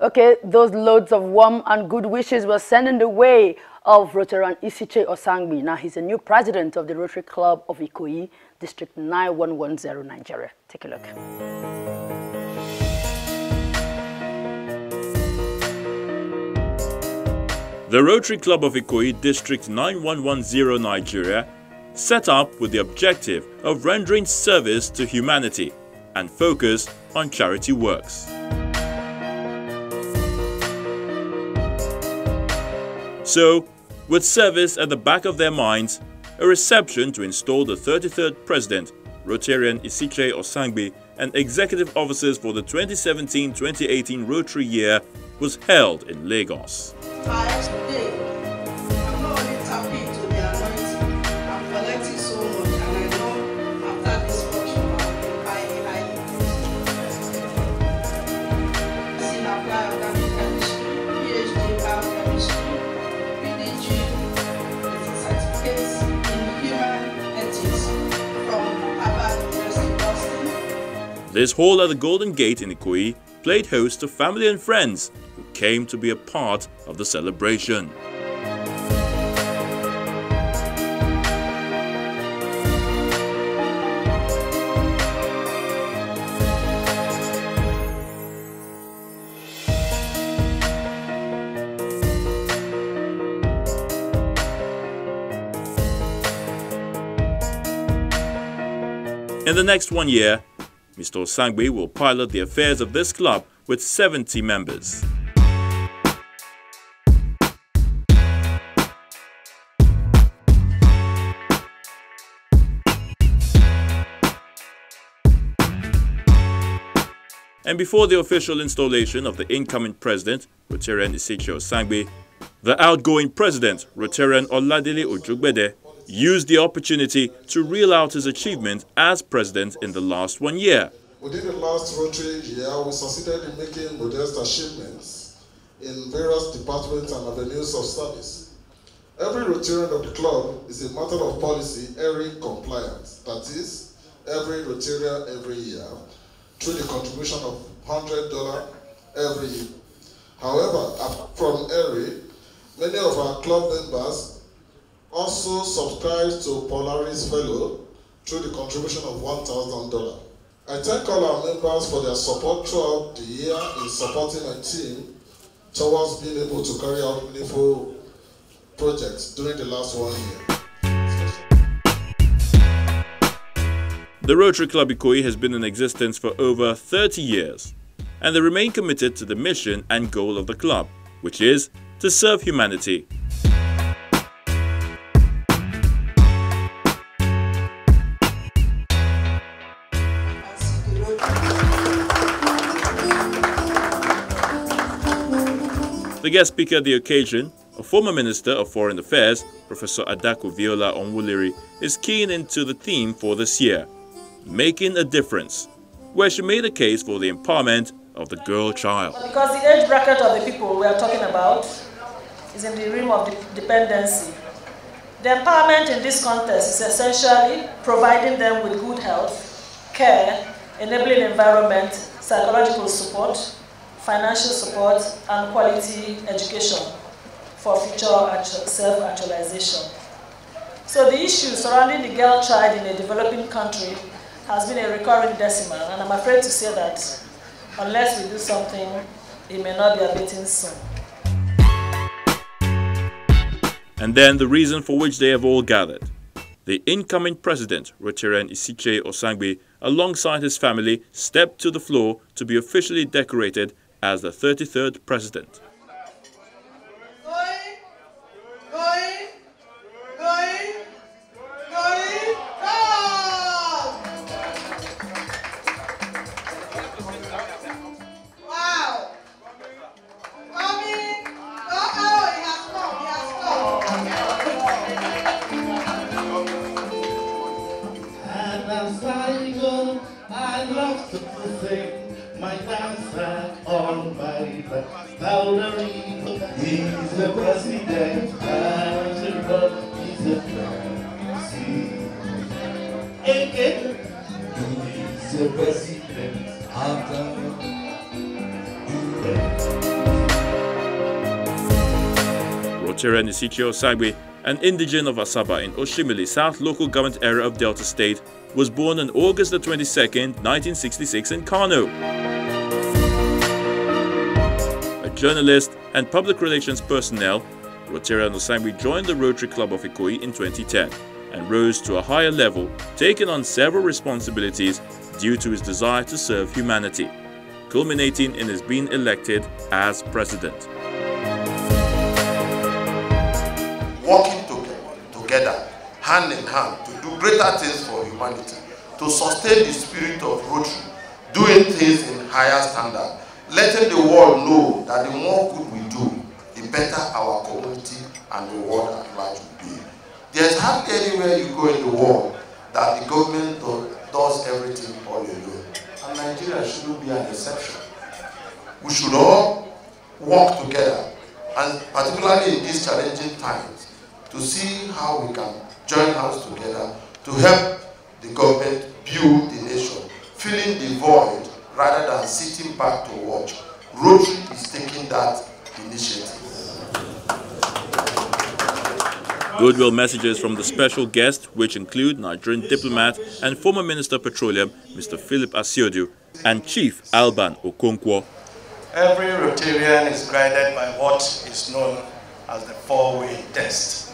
Okay, those loads of warm and good wishes were sent in the way of Rotary Isiche Osangbi. Now he's a new president of the Rotary Club of Ikoyi, District 9110, Nigeria. Take a look. The Rotary Club of Ikoyi, District 9110, Nigeria, set up with the objective of rendering service to humanity and focus on charity works. So, with service at the back of their minds, a reception to install the 33rd President, Rotarian Isiche Osangbi, and executive officers for the 2017-2018 Rotary year was held in Lagos. This hall at the Golden Gate in Ikoyi played host to family and friends who came to be a part of the celebration. In the next 1 year, Mr. Osangbi will pilot the affairs of this club with 70 members. And before the official installation of the incoming president, Rotarian Isiche Osangbi, the outgoing president, Rotarian Oladele Ojugbede, used the opportunity to reel out his achievement as president in the last 1 year. Within the last Rotary year, we succeeded in making modest achievements in various departments and avenues of service. Every Rotarian of the club is a matter of policy, ERI compliance. That is, every Rotarian every year, through the contribution of $100 every year. However, from ERI, many of our club members also subscribed to Polaris Fellow through the contribution of $1,000. I thank all our members for their support throughout the year in supporting my team towards being able to carry out meaningful projects during the last 1 year. The Rotary Club Ikoyi has been in existence for over 30 years, and they remain committed to the mission and goal of the club, which is to serve humanity. The guest speaker at the occasion, a former Minister of Foreign Affairs, Professor Adaku Viola Onwuliri, is keen into the theme for this year, making a difference, where she made a case for the empowerment of the girl child. Because the age bracket of the people we are talking about is in the realm of dependency. The empowerment in this context is essentially providing them with good health, care, enabling environment, psychological support, financial support, and quality education for future self-actualization. So the issue surrounding the girl child in a developing country has been a recurring decimal, and I'm afraid to say that unless we do something, it may not be abating soon. And then the reason for which they have all gathered. The incoming president, Rotarian Isiche Osangbi, alongside his family, stepped to the floor to be officially decorated as the 33rd president. I love to sing my dancer on my boundary. He's the president, he's the president. He's the president. Rotarian Isichei Osangbe, an indigene of Asaba in Oshimili South local government area of Delta State, was born on August 22nd, 1966 in Kano. A journalist and public relations personnel, Rotarian Osangbe joined the Rotary Club of Ikoyi in 2010 and rose to a higher level, taking on several responsibilities due to his desire to serve humanity, culminating in his being elected as president. Working together, hand in hand, to do greater things for humanity, to sustain the spirit of Rotary, doing things in higher standard, letting the world know that the more good we do, the better our community and the world at large will be. There's hardly anywhere you go in the world that the government does everything all alone. And Nigeria shouldn't be an exception. We should all work together, and particularly in these challenging times, to see how we can join hands together to help the government build the nation, filling the void rather than sitting back to watch. Rotary is taking that initiative. Goodwill messages from the special guests, which include Nigerian diplomat and former Minister of Petroleum, Mr. Philip Asiodu, and Chief Alban Okonkwo. Every Rotarian is guided by what is known as the four-way test,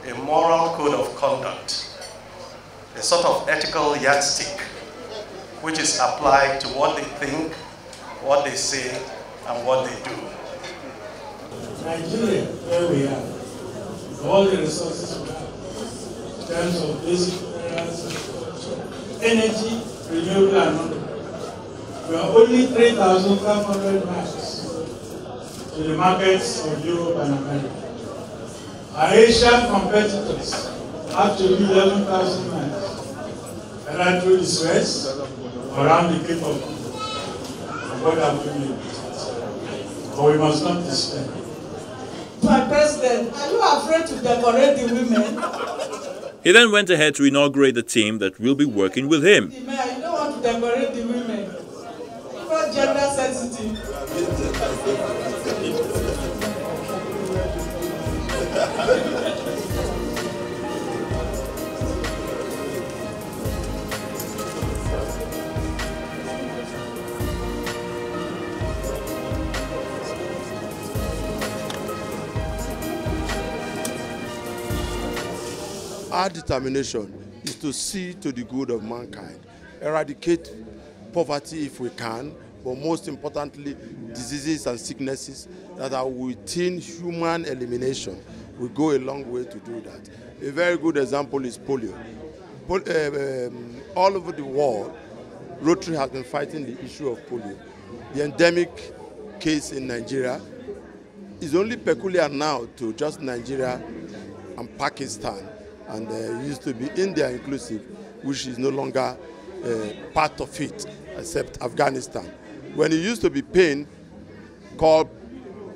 a moral code of conduct, a sort of ethical yardstick, which is applied to what they think, what they say, and what they do. Nigeria, where we are, all the resources we have, in terms of basic areas, energy, renewable and non-renewable. We are only 3,500 miles to the markets of Europe and America. Our Asian competitors have to be 11,000 miles, either through the Suez, around the Cape of Good, and what have we made. But we must not despair. My president, are you afraid to decorate the women? He then went ahead to inaugurate the team that will be working with him. You don't want to decorate the women. Not gender sensitive. Our determination is to see to the good of mankind, eradicate poverty if we can, but most importantly, diseases and sicknesses that are within human elimination. We go a long way to do that. A very good example is polio. All over the world, Rotary has been fighting the issue of polio. The endemic case in Nigeria is only peculiar now to just Nigeria and Pakistan, and it used to be India inclusive, which is no longer part of it, except Afghanistan. When it used to be pain called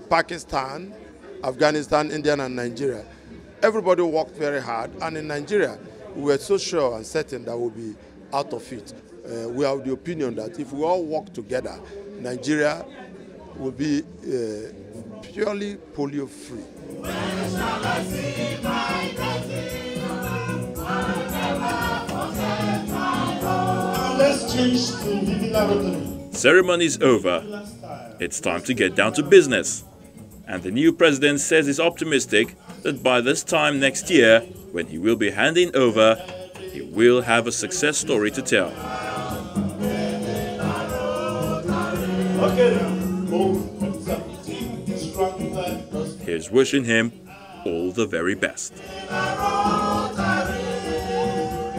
Pakistan, Afghanistan, India, and Nigeria, everybody worked very hard, and in Nigeria, we were so sure and certain that we'll be out of it. We have the opinion that if we all work together, Nigeria will be purely polio-free. Let's change to Viva Rotary. Ceremony is over. It's time to get down to business. And the new president says he's optimistic that by this time next year, when he will be handing over, he will have a success story to tell. Here's wishing him all the very best.